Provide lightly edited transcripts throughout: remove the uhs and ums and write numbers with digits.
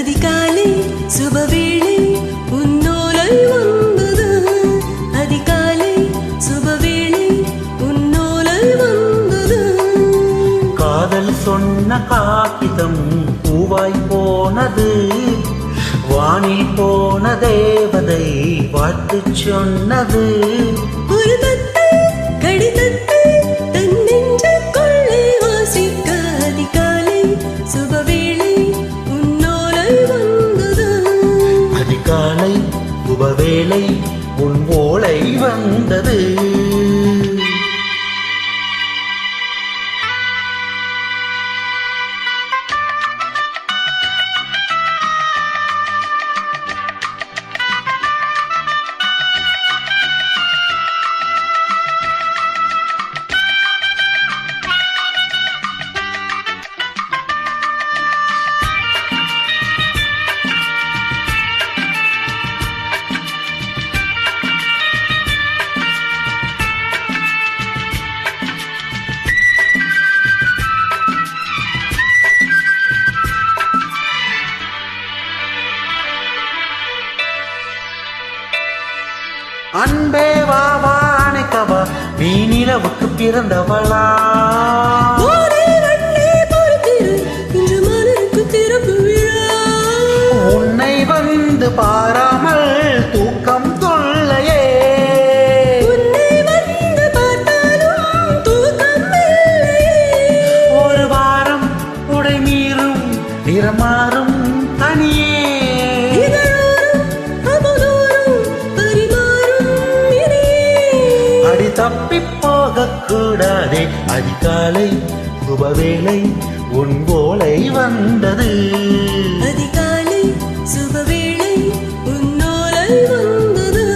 அதிகாலை சுபவேளை உன்னோலை வந்தது. அதிகாலை சுபவேளை உன்னோலை வந்தது. காதல் சொன்ன காகிதம் பூவாய் போனது. வானில் போன தேவதை வாழ்த்து சொன்னது. ஒரு தத்தை கடிதத்தை தன் நெஞ்சுக்குள்ளே வாசிக்க அதிகாலை சுபவேளை உன்னோலை வந்தது. அதிகாலை சுபவேளை உன் ஓலை வந்தது. அன்பே வாவா அணைக்கவா நீ நிலவுக்கு பிறந்தவளா. உன்னை வந்து பாராமல் தூக்கம் கொள்ளையே. ஒரு வாரம் உடை மீறும் நிறமாறும் தனியே. தப்பி போக கூடாதே. அதிகாலை சுபவேளை உன் ஓலை வந்தது. அதிகாலை சுபவேளை உன்னோலை வந்தது.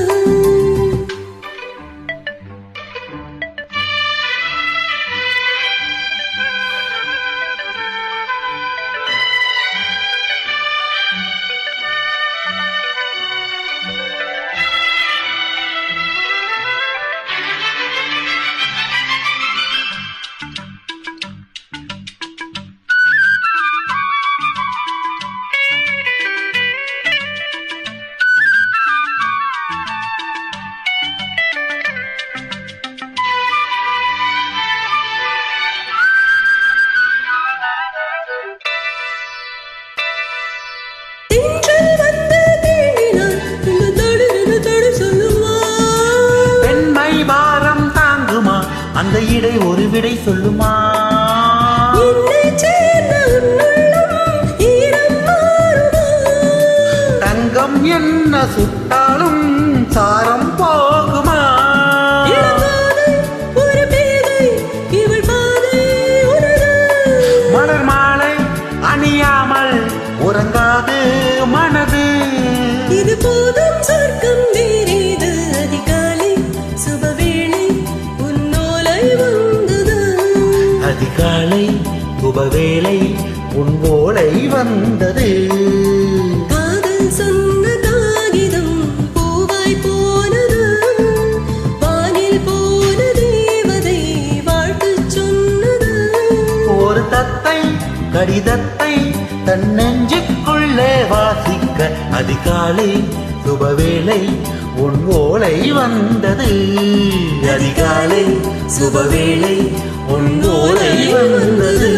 அந்த இடை ஒரு விடை சொல்லுமா. தங்கம் என்ன சுட்டாலும் சாரம் போகுமா. மலர் மாலை அணியாமல் உறங்காது மனது. இது போதும் சொர்க்கம் வேறேது. அதிகாலை சுபவேளை அதிகாலை சுபவேளை உன் ஓலை வந்தது. காதல் சொன்ன காகிதம் பூவாய் போனது. வானில் போன தேவதை வாழ்த்து சொன்னது. ஒரு தத்தை கடிதத்தை தன் நெஞ்சுக்குள்ளே வாசிக்க அதிகாலை சுபவேளை உன் ஓலை வந்தது. அதிகாலை சுபவேளை உன் ஓலை வந்தது.